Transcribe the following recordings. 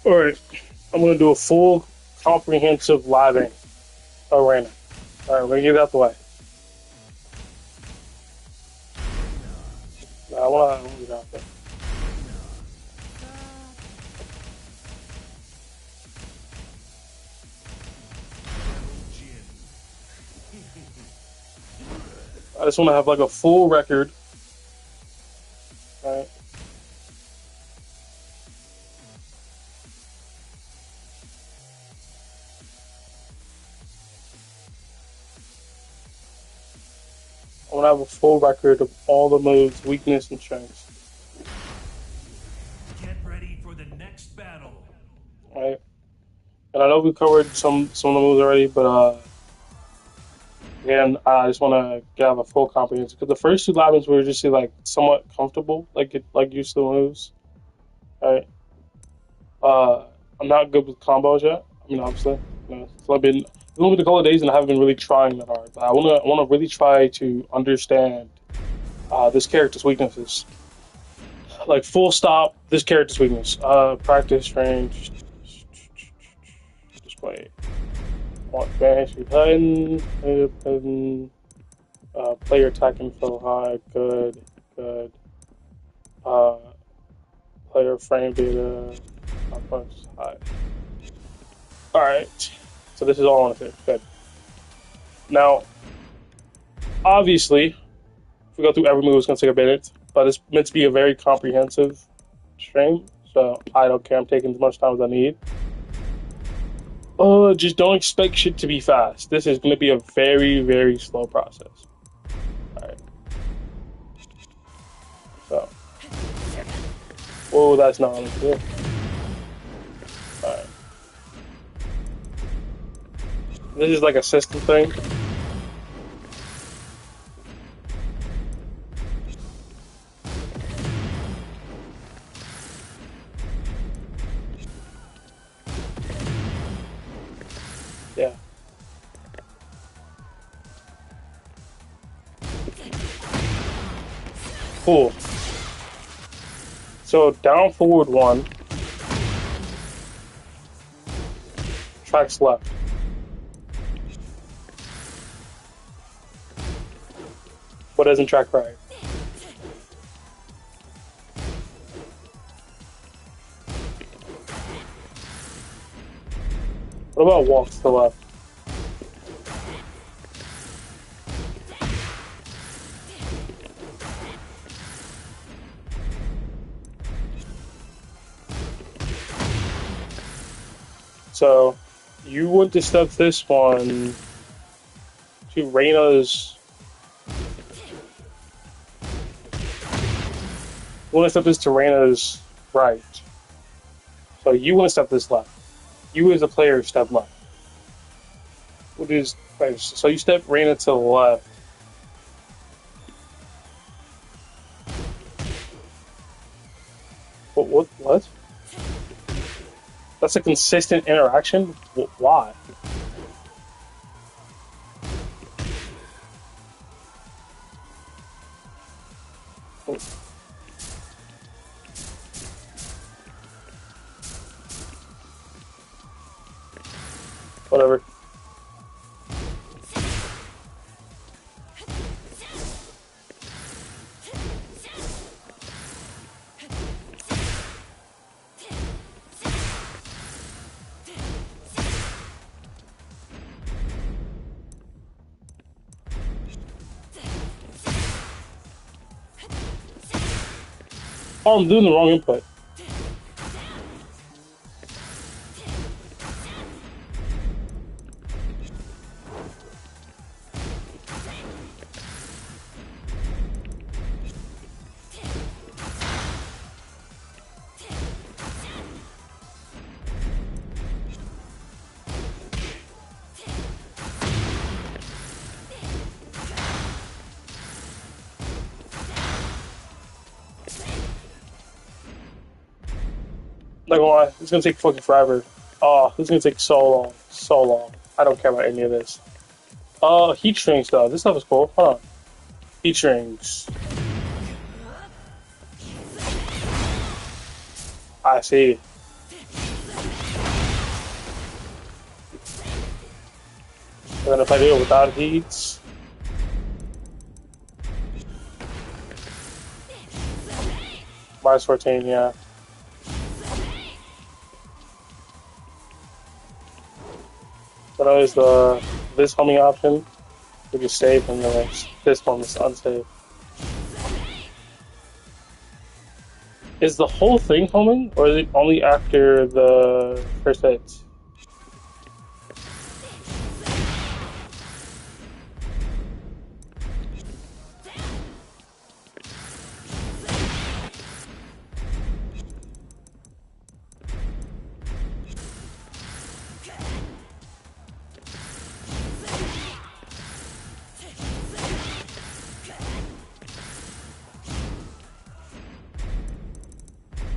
Alright, I'm gonna do a full comprehensive live aim. Oh, Reina. Alright, we're gonna get it out the way. I wanna get it out there. I just wanna have like a full record. Alright. I wanna have a full record of all the moves, weakness, and strengths. Get ready for the next battle. Right? And I know we covered some of the moves already, but again, I just want to have a full comprehensive because the first two lobbies were just like somewhat comfortable, like used to the moves. Right? Uh, I'm not good with combos yet. I mean, obviously, so I've been a couple of days and I haven't been really trying that hard. But I wanna really try to understand this character's weaknesses, like full stop. This character's weakness. Practice range. Display. Want vanish button. Player attack info high. Good. Good. Uh, player frame data. High. All right. So this is all I want to say. Good. Now, obviously, if we go through every move, it's going to take a minute, but it's meant to be a very comprehensive stream, so I don't care. I'm taking as much time as I need. Just don't expect shit to be fast. This is going to be a very, very slow process. All right. So, oh, that's not good. All right. This is like a system thing. Yeah. Cool. So down forward one, tracks left. What doesn't track right? What about walks to the left? So you want to step this one to Reina's. You want to step this to Reina's right. So you want to step this left. You as a player step left. What is so you step Reina to the left. What? That's a consistent interaction? Why? Whatever. Oh, I'm doing the wrong input. Not gonna lie, it's gonna take fucking forever. Oh, this is gonna take so long. So long. I don't care about any of this. Heat strings though. This stuff is cool. Hold on. Heat strings. I see. And then if I do it without heats, minus 14, yeah. Then always this homing option, which is safe, and then this one is unsafe. Is the whole thing homing, or is it only after the first hit?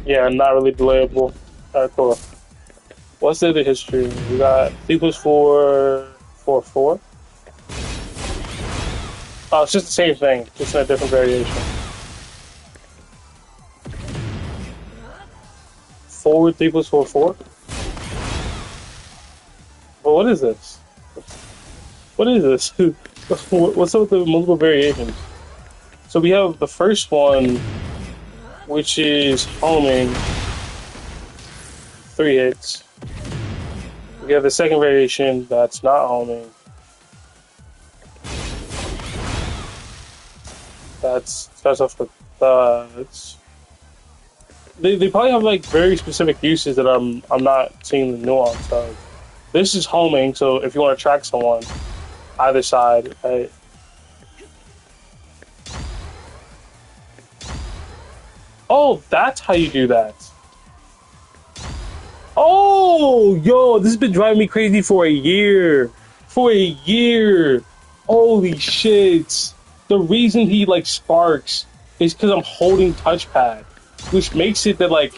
Yeah, not really delayable. Alright, cool. What's the other history? We got 3 plus 4, 4, 4. Oh, it's just the same thing, just in a different variation. Forward 3 plus 4, 4? Well, what is this? What is this? What's up with the multiple variations? So we have the first one, which is homing, 3 hits. We have the second variation that's not homing. That starts off with they probably have like very specific uses that I'm not seeing the nuance of. This is homing, so if you want to track someone, either side, right? Oh, that's how you do that. Oh, yo, this has been driving me crazy for a year. For a year. Holy shit. The reason he like sparks is because I'm holding touchpad, which makes it that like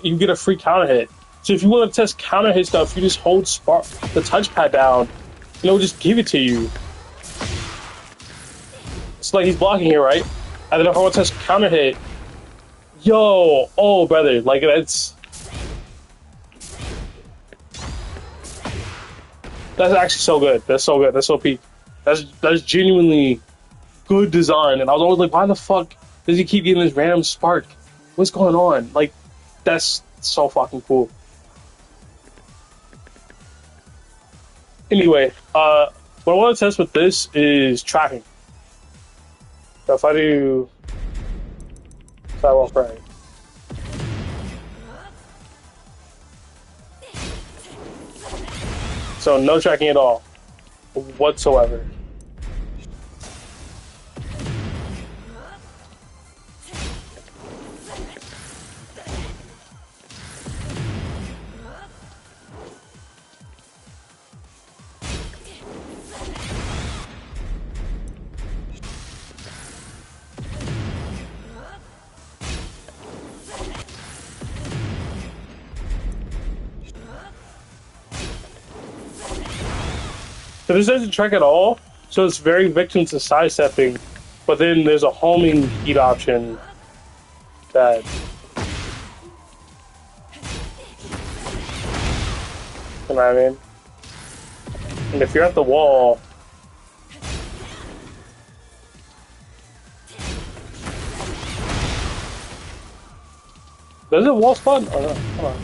you get a free counter hit. So if you want to test counter hit stuff, you just hold the touchpad down, and it'll just give it to you. It's like he's blocking here, right? And then if I want to test counter hit, yo, oh brother, like that's actually so good. That's so good. That's so peak. That's genuinely good design. And I was always like, why the fuck does he keep getting this random spark? What's going on? Like, that's so fucking cool. Anyway, what I want to test with this is tracking. So if I do sidewalk right. So no tracking at all, whatsoever. So this doesn't track at all, so it's very victim to sidestepping, but then there's a homing heat option that... You know what I mean? And if you're at the wall... Does it wall spawn? Oh no, come on.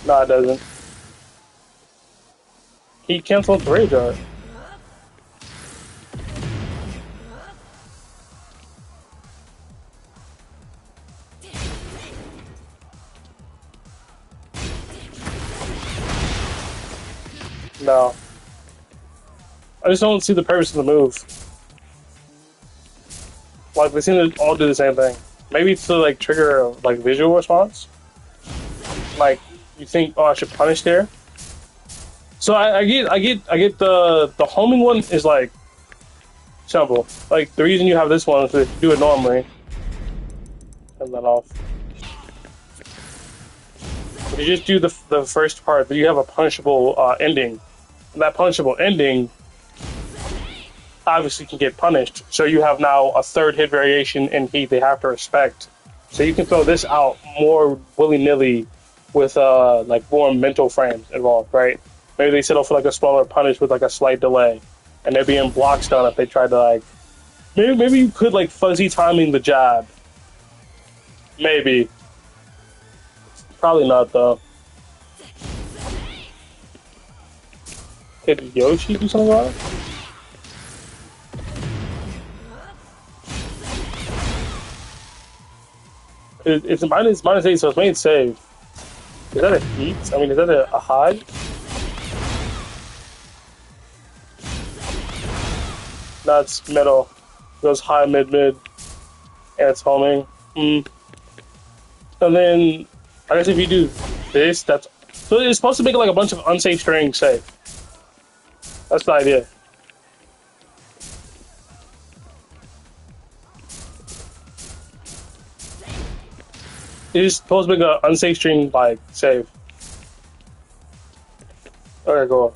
No, it doesn't. He canceled the rage art. No. I just don't see the purpose of the move. Like, they seem to all do the same thing. Maybe it's to, like, trigger a, like, visual response. Like, you think, oh, I should punish there? So I get the homing one is like simple. Like the reason you have this one is to do it normally. Turn that off. If you just do the first part, but you have a punishable ending. And that punishable ending obviously can get punished. So you have now a third hit variation in heat they have to respect. So you can throw this out more willy-nilly with like more mental frames involved, right? maybe they settle for like a smaller punish with like a slight delay, and they're being block stun if they try to like. Maybe you could like fuzzy timing the jab. Maybe. Probably not though. Did Yoshi do something wrong? It's minus 8, so it's made save. Is that a heat? I mean, is that a high? No, it's middle. It goes high, mid, and it's homing. And then, I guess if you do this, that's... So it's supposed to make like a bunch of unsafe strings safe. That's the idea. It's supposed to make an unsafe string like save. Okay, go on.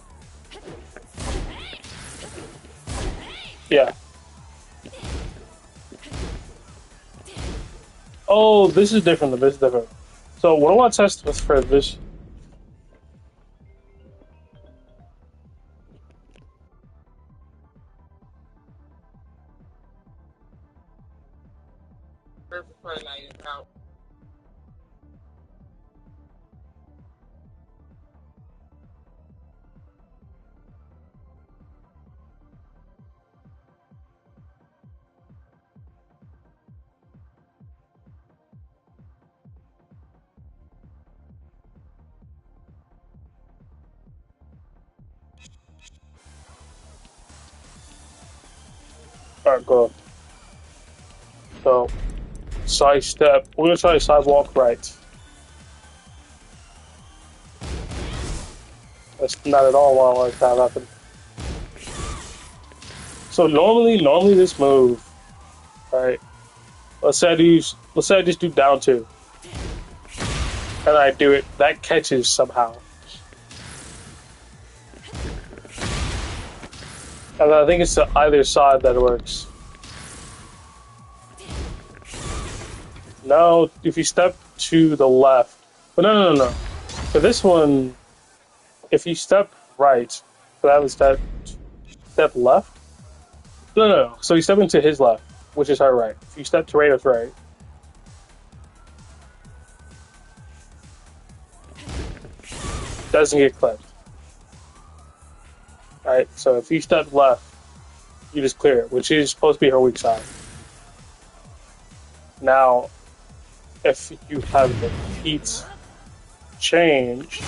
Yeah. Oh, this is different. This is different. So what I want to test was for this. Alright, go. So, side step. We're gonna try sidewalk right. That's not at all what I want to have happen. So normally this move, right? Let's say I just do down two, and I do it. That catches somehow, and I think it's to either side that works. No, if you step to the left, but no. For this one, if you step right, so that was step left. No. So you step into his left, which is her right. If you step to Reina's right, doesn't get clipped. Alright, so if you step left, you just clear it, which is supposed to be her weak side. Now, if you have the heat change,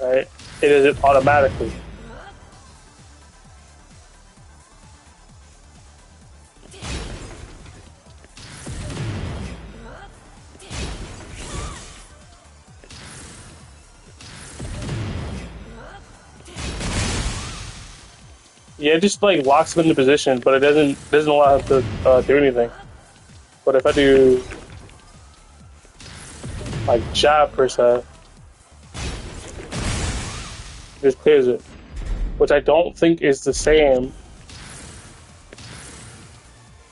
right, it is it automatically. Yeah, it just like locks him into position, but it doesn't allow him to do anything. But if I do like jab per se, it just clears it, which I don't think is the same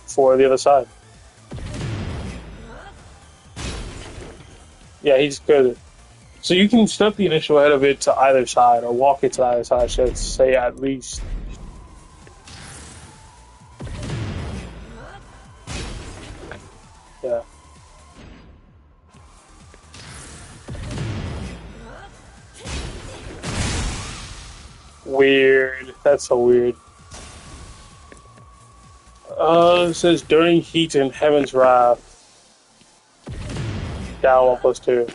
for the other side. Yeah, he just clears it. So you can step the initial head of it to either side, or walk it to either side, I should say at least. Yeah. Weird. That's so weird. It says during heat in Heaven's Wrath. Down 1+2.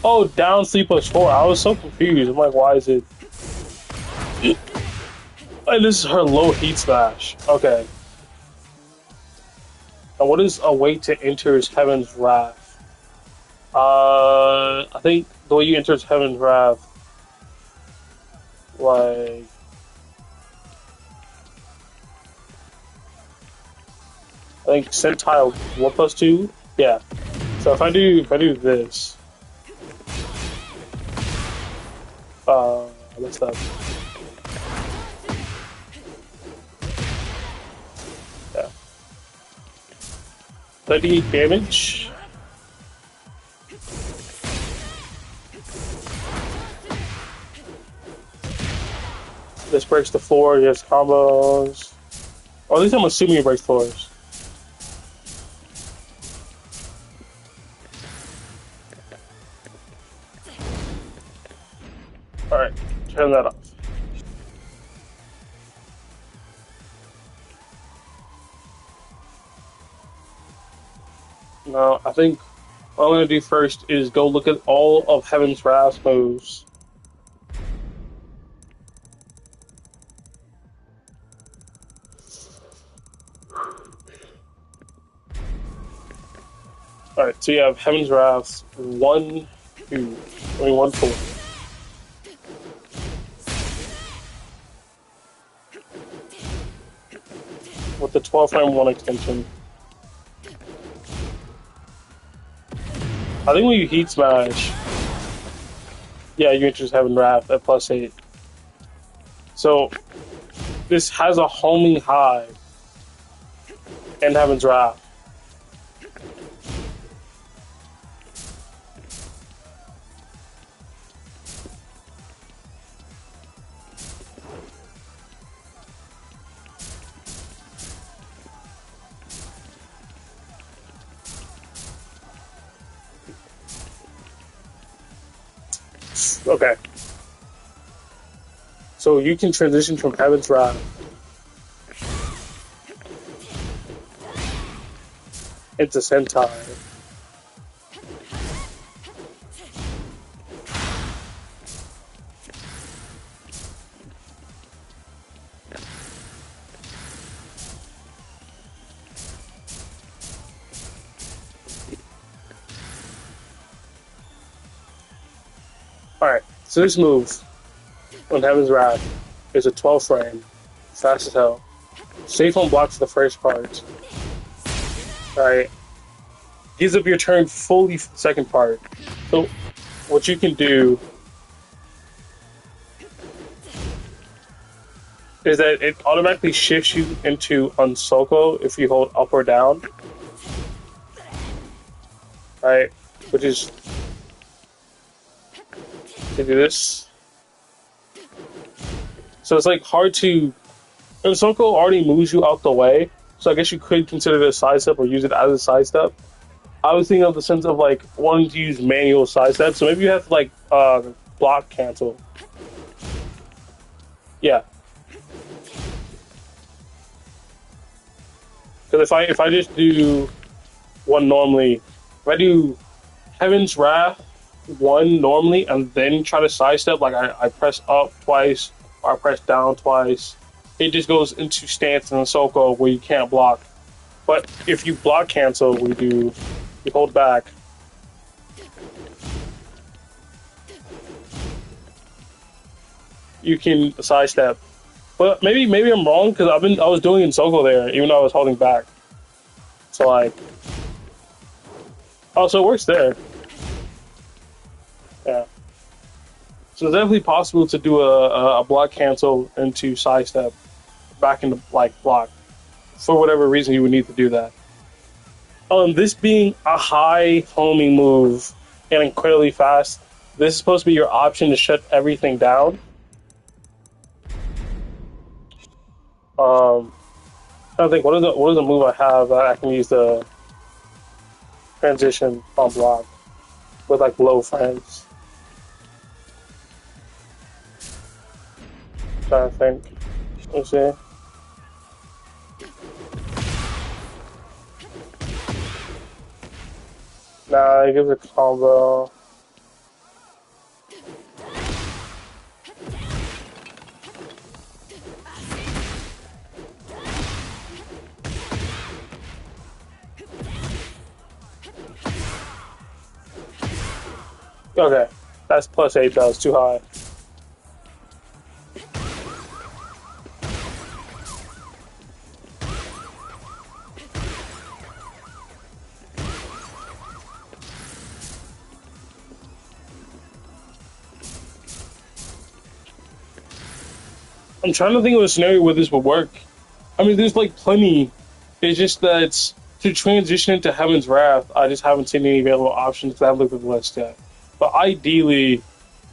Oh, down 3+4. I was so confused. I'm like, why is it? And this is her low heat smash. Okay. And what is a way to enter his Heaven's Wrath? I think the way you enter his Heaven's Wrath, like, I think centile 1+2. Yeah. So if I do this, what's that? 30 damage. This breaks the floor, he has combos. Or at least I'm assuming it breaks floors. Alright, turn that off. Now, I think what I'm going to do first is go look at all of Heaven's Wrath's moves. Alright, so you have Heaven's Wrath 1, 2, 1, 4. With the 12 frame 1 extension. I think when you heat smash, yeah, you introduce Heaven Wrath at +8. So this has a homing high and Heaven's Wrath. Okay. So you can transition from Heaven's Wrath into Sentai. Alright, so this move on Heaven's Wrath is a 12 frame, fast as hell. Safe on blocks the first part. Alright. Gives up your turn fully for the second part. So what you can do is that it automatically shifts you into Unsoko if you hold up or down. Right? Which is to do this. So it's like hard to. Unsoko already moves you out the way, so I guess you could consider it a sidestep or use it as a sidestep. I was thinking of the sense of like wanting to use manual sidestep, so maybe you have to like block cancel. Yeah. Because if I just do one normally, if I do Heaven's Wrath 1 normally and then try to sidestep, like I press up twice or I press down twice, it just goes into stance in Soko where you can't block. But if you block cancel, you hold back. You can sidestep. But maybe I'm wrong because I was doing in Soko there even though I was holding back. So like, oh, so it works there. Yeah. So it's definitely possible to do a block cancel into sidestep back into like block for whatever reason you would need to do that. This being a high homing move and incredibly fast, this is supposed to be your option to shut everything down. I don't think what is the move I have that I can use the transition on block with like low frames. Trying to think. Let's see. Nah, it gives a combo. Okay, that's +8. That was too high. I'm trying to think of a scenario where this would work. I mean, there's like plenty. It's just that to transition into Heaven's Wrath, I just haven't seen any available options because I haven't looked at the list yet. But ideally,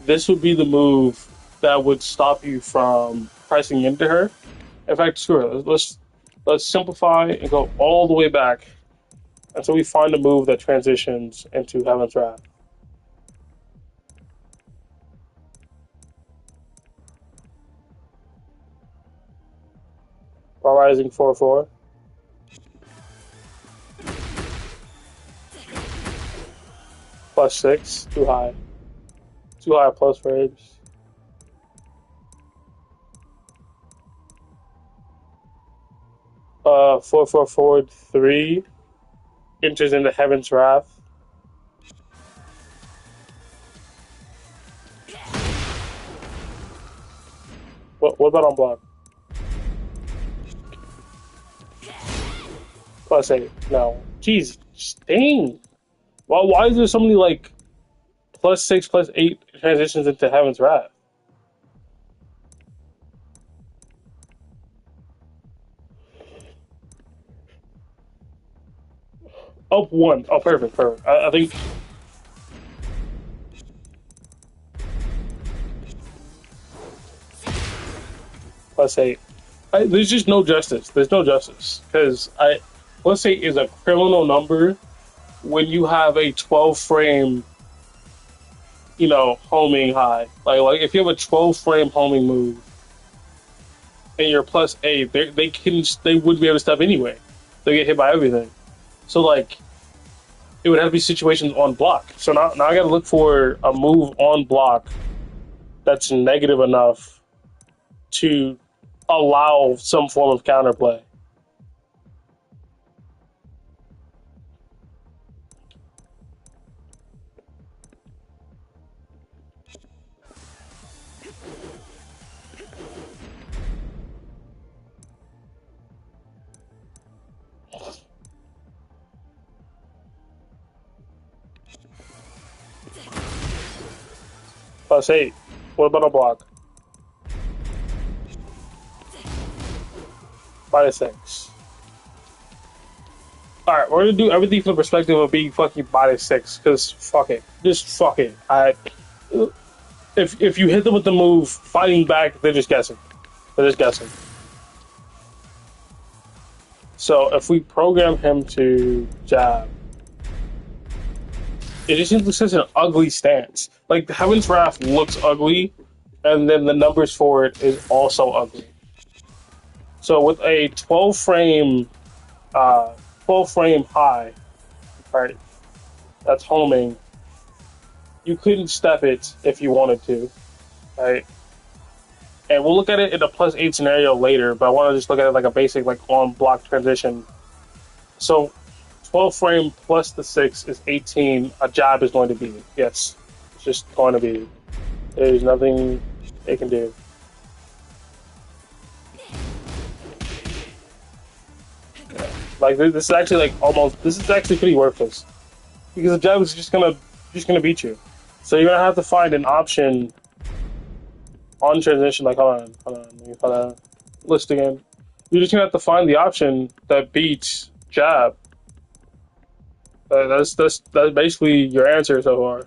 this would be the move that would stop you from pressing into her. In fact, screw it. Let's simplify and go all the way back until we find a move that transitions into Heaven's Wrath. Rising 4/4. +6. Too high. Too high plus frames. 4/4 3 enters into Heaven's Wrath. What about on block? +8. No. Jeez, dang. Why is there so many like +6, +8 transitions into Heaven's Wrath? Up 1. Oh, perfect, perfect. I think +8. There's just no justice. There's no justice because +8 is a criminal number when you have a 12 frame, homing high. Like if you have a 12 frame homing move and you're +8, they wouldn't be able to stop anyway. They get hit by everything. So like it would have to be situations on block. So now I got to look for a move on block that's negative enough to allow some form of counterplay. +8. What about a block? -6. Alright, we're gonna do everything from the perspective of being fucking -6, because fuck it. Just fuck it. If you hit them with the move, fighting back, they're just guessing. They're just guessing. So if we program him to jab, it just seems like such an ugly stance. Like, Heaven's Wrath looks ugly, and then the numbers for it is also ugly. So with a 12 frame high, right, that's homing, you couldn't step it if you wanted to, right? And we'll look at it in a +8 scenario later, but I want to just look at it like a basic, like, on block transition. So 12 frame plus the 6 is 18. A jab is going to be it. Yes. It's just going to be it. There's nothing they can do. Like, this is actually this is actually pretty worthless. Because the jab is just gonna beat you. So you're gonna have to find an option on transition, like, hold on, let me find a list again. You're just gonna have to find the option that beats jab. That's basically your answer so far.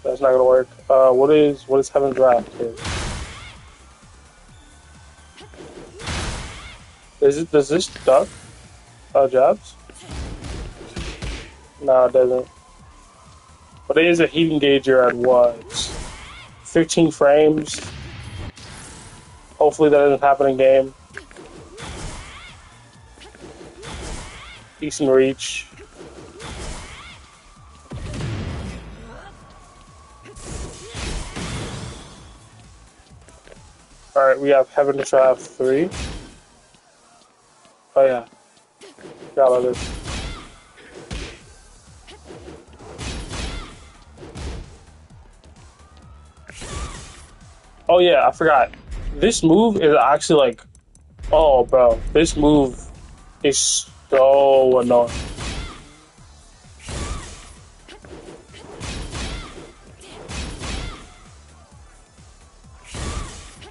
That's not gonna work. What is Heaven's Wrath? Does this duck jabs? No, it doesn't. But it is a heat engager at what? 15 frames. Hopefully that doesn't happen in game. Decent reach. Alright, we have Heaven's Wrath 3. Oh yeah. Forgot about this. Oh yeah, I forgot. This move is actually like, oh bro, this move is so annoying.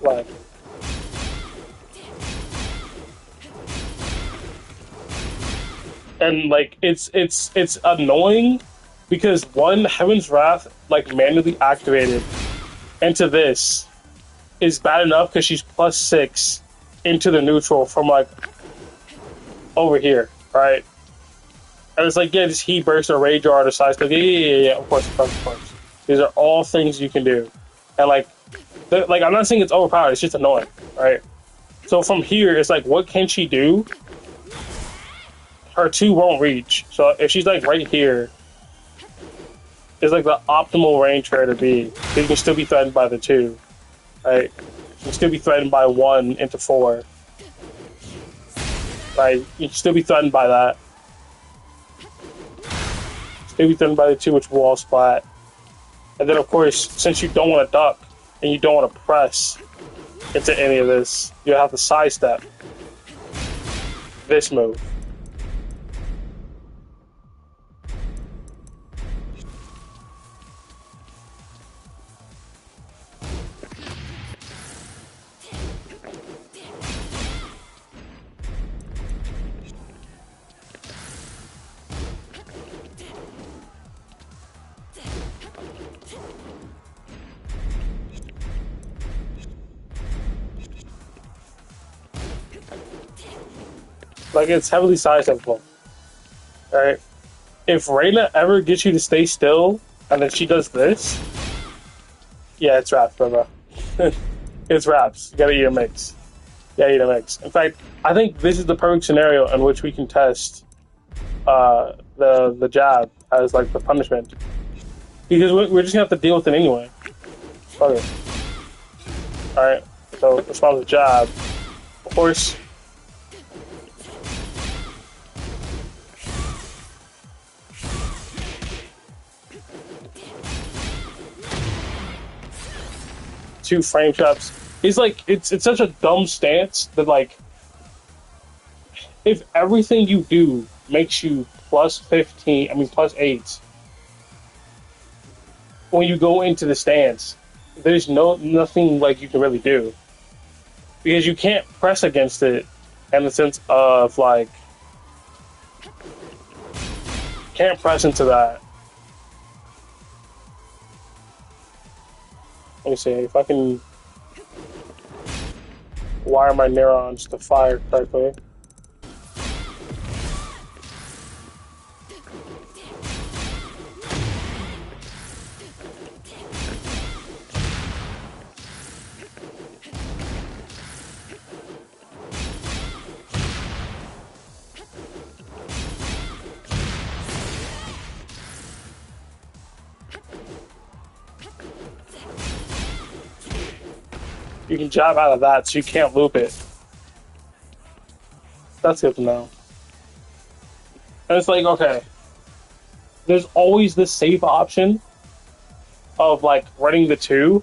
Like, and like it's annoying because one Heaven's Wrath like manually activated into this is bad enough because she's +6 into the neutral from like over here, right? And it's like, yeah, just Heat Burst or Rage Art or Size. Like, yeah, of course. These are all things you can do, and like I'm not saying it's overpowered. It's just annoying, right? So from here, it's like, what can she do? Her 2 won't reach. So if she's like right here, it's like the optimal range for her to be. So you can still be threatened by the 2, right? You can still be threatened by 1 into 4, right? You can still be threatened by that. Still be threatened by the 2, which will all splat. And then, of course, since you don't want to duck and you don't want to press into any of this, you have to sidestep this move. Like, it's heavily sidesteppable. Alright? If Reina ever gets you to stay still, and then she does this, yeah, it's wraps, bro. It's wraps. You gotta eat a mix. Yeah, eat a mix. In fact, I think this is the perfect scenario in which we can test the jab as like the punishment, because we're just gonna have to deal with it anyway. Okay. All right. So respond to jab. Of course. Two frame traps. It's like it's such a dumb stance that like if everything you do makes you +15, I mean +8 when you go into the stance, there's nothing like you can really do because you can't press against it in the sense of like can't press into that. Let me see if I can wire my neurons to fire correctly. You can jab out of that, so you can't loop it. That's good to know. And it's like, okay, there's always this safe option of like running the 2,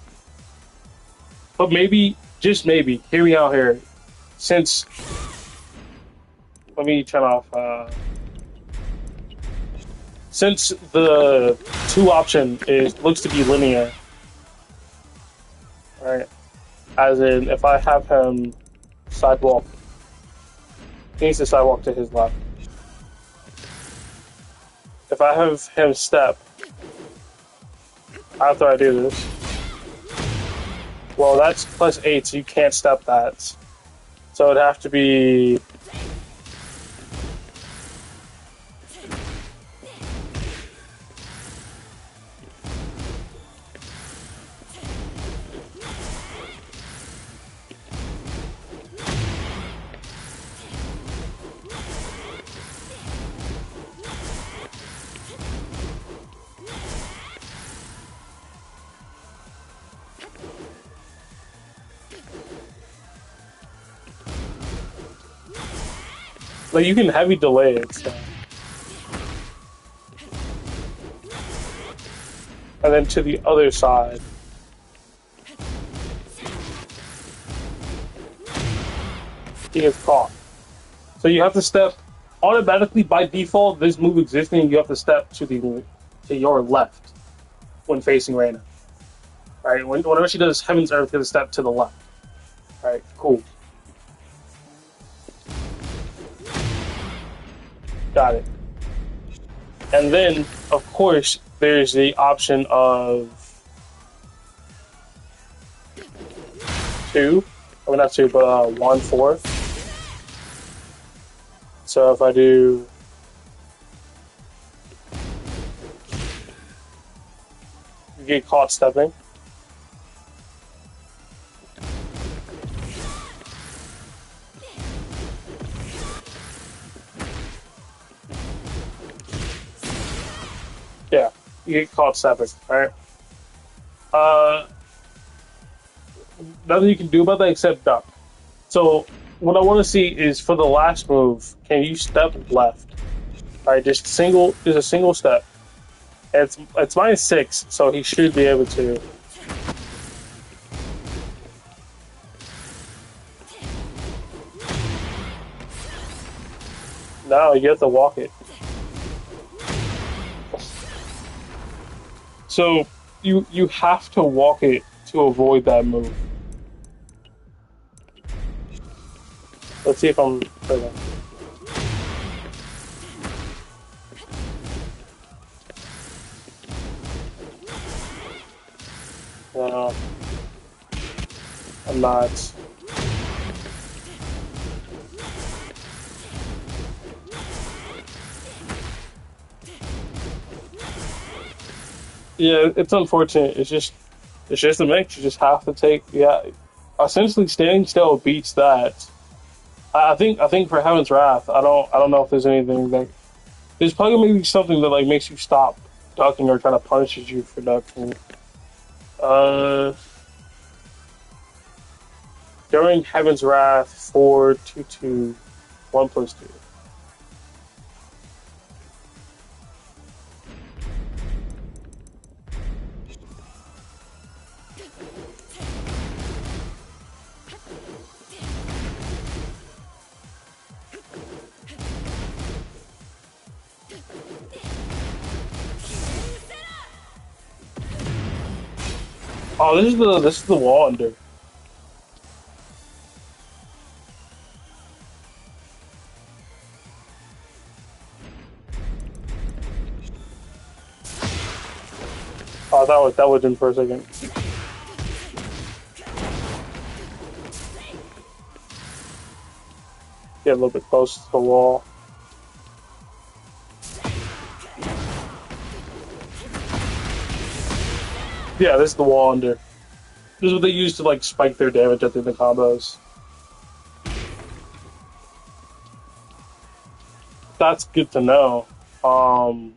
but maybe, just maybe, hear me out here. Since, let me turn off, since the 2 option looks to be linear, right? As in, if I have him sidewalk, he needs to sidewalk to his left. If I have him step after I do this, well, that's +8, so you can't step that. So it'd have to be like you can heavy delay it. So. And then to the other side. He gets caught. So you have to step automatically by default. This move existing, you have to step to your left when facing Reina. Right? Whenever she does Heaven's Earth, you have to step to the left. Right? Cool. Got it. And then, of course, there's the option of two. I mean, not two, but 1, 4. So if I do get caught stepping. Yeah, you get caught stepping, right? Uh, Nothing you can do about that except duck. So what I want to see is for the last move, can you step left? All right, just a single step. And it's -6, so he should be able to. No, you have to walk it. So you have to walk it to avoid that move. Let's see if I'm. Okay. No, I'm not. Yeah, it's unfortunate. It's just a mix. You just have to take. Yeah, essentially standing still beats that. I think for Heaven's Wrath, I don't know if there's anything that there's probably maybe something that like makes you stop ducking or kind of punishes you for ducking. Uh, During Heaven's Wrath 4, 2, 2, 1+2. Oh, this is the wall under. Oh, that was in for a second. Get a little bit close to the wall. Yeah, this is the wall under. This is what they use to like spike their damage at the end of combos. That's good to know. Um,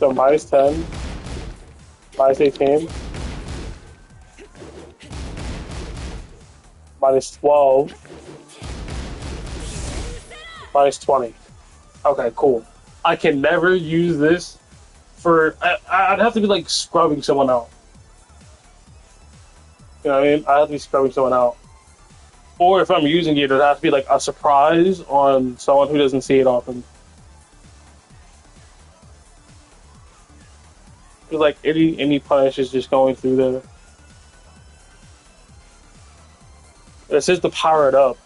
so -10, -18, -12, -20. Okay, cool. I can never use this for. I'd have to be like scrubbing someone out. You know what I mean? I have to be scrubbing someone out. Or if I'm using it, it'd have to be like a surprise on someone who doesn't see it often. 'Cause, like any punish is just going through there. It says to power it up.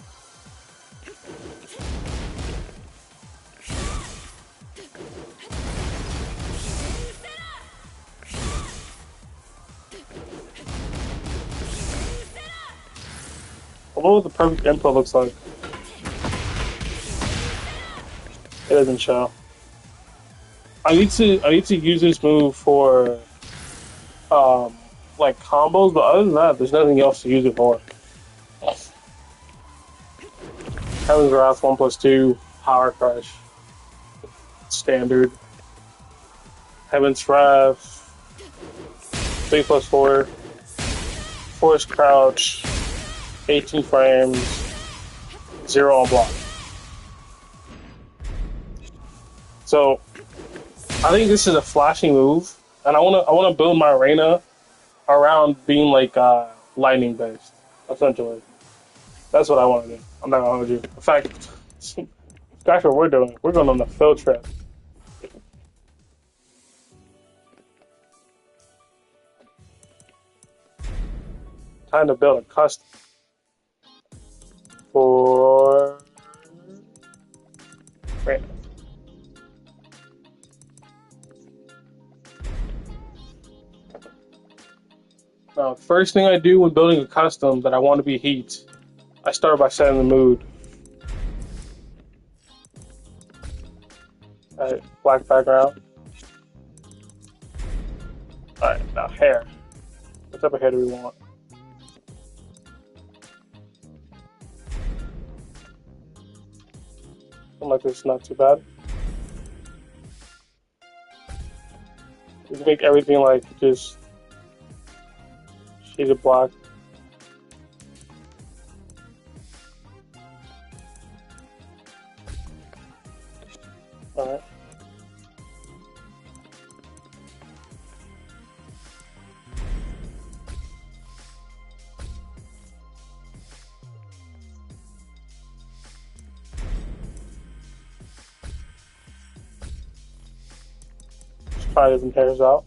I wonder what the perfect input looks like. It doesn't show. I need to use this move for um like combos, but other than that, there's nothing else to use it for. Heaven's Wrath 1+2 Power Crush standard. Heaven's Wrath 3+4 Force Crouch 18 frames 0 on block. So I think this is a flashy move, and I wanna build my Reina around being like lightning based, essentially. That's what I want to do. I'm not gonna hold you. In fact, that's what we're doing. We're going on a field trip. Time to build a custom for Reina. Now, first thing I do when building a custom that I want to be heat, I start by setting the mood. Alright, black background. Alright, now hair. What type of hair do we want? Something like this is not too bad. We can make everything like just shaded black. Alright. Just try different hairs out.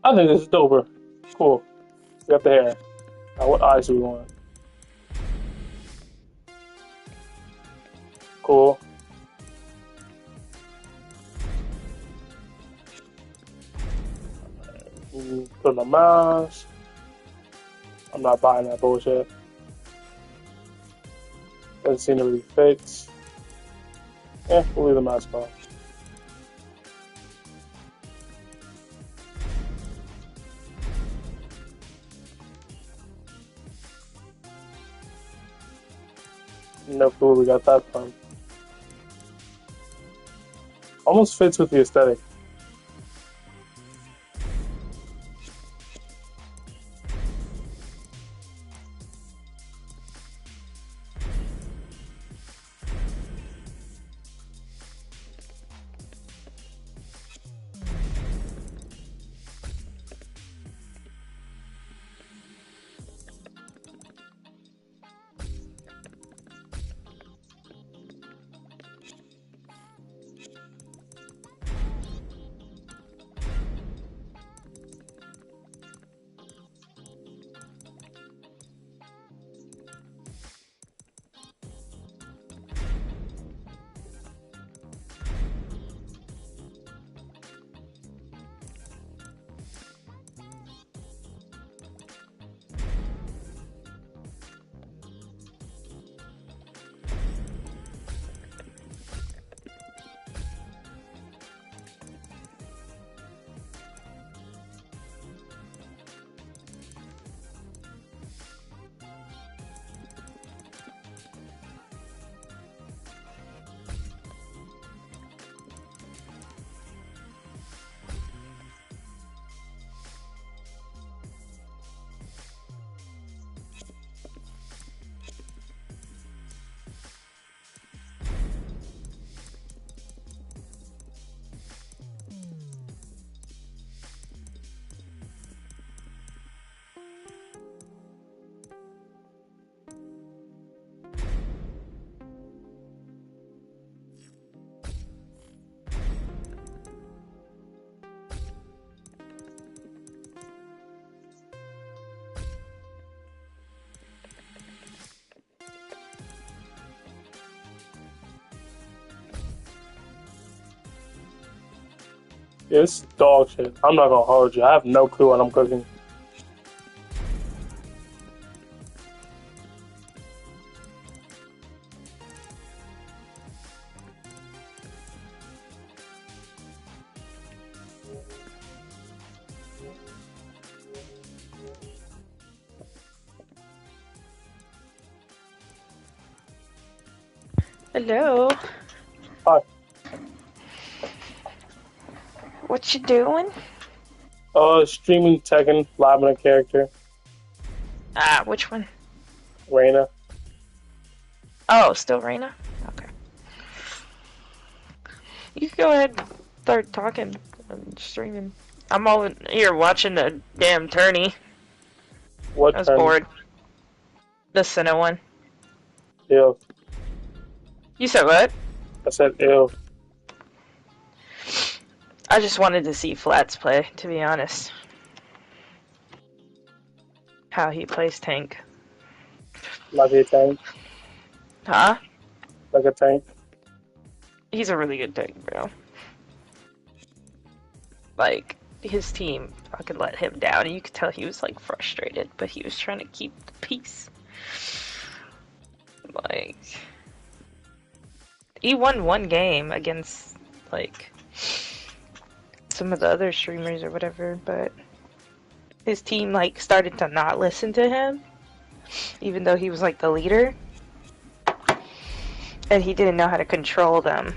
I think this is doper. Cool. We got the hair. Now, what eyes do we want? Cool. Put on the mask. I'm not buying that bullshit. Doesn't seem to really fit. Yeah, we'll leave the mask on. No clue where we got that from. Almost fits with the aesthetic. Yeah, this is dog shit. I'm not gonna hold you. I have no clue what I'm cooking. Hello. Hi. What you doing? Streaming Tekken, live in a character, Ah, which one? Reina. Oh, still Reina? Okay. You can go ahead and start talking and streaming. I'm all here watching the damn tourney. What I was turn? bored. The Senna one. Ew. You said what? I said ew. I just wanted to see Flats play, to be honest. How he plays tank. Like a tank. Huh? Like a tank. He's a really good tank, bro. Like, his team fucking let him down, and you could tell he was, like, frustrated, but he was trying to keep the peace. Like, he won one game against, like, some of the other streamers or whatever, but his team, like, started to not listen to him, even though he was, like, the leader, and he didn't know how to control them.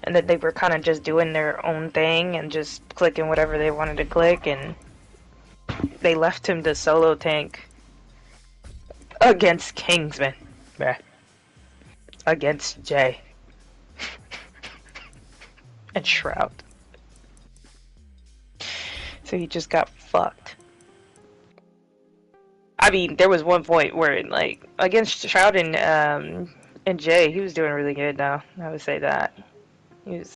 And that they were kind of just doing their own thing and just clicking whatever they wanted to click, and they left him to solo tank against Kingsman. Bruh. Against Jay. And Shroud. So he just got fucked. I mean, there was one point where, like, against Shroud and Jay, he was doing really good now. I would say that. He was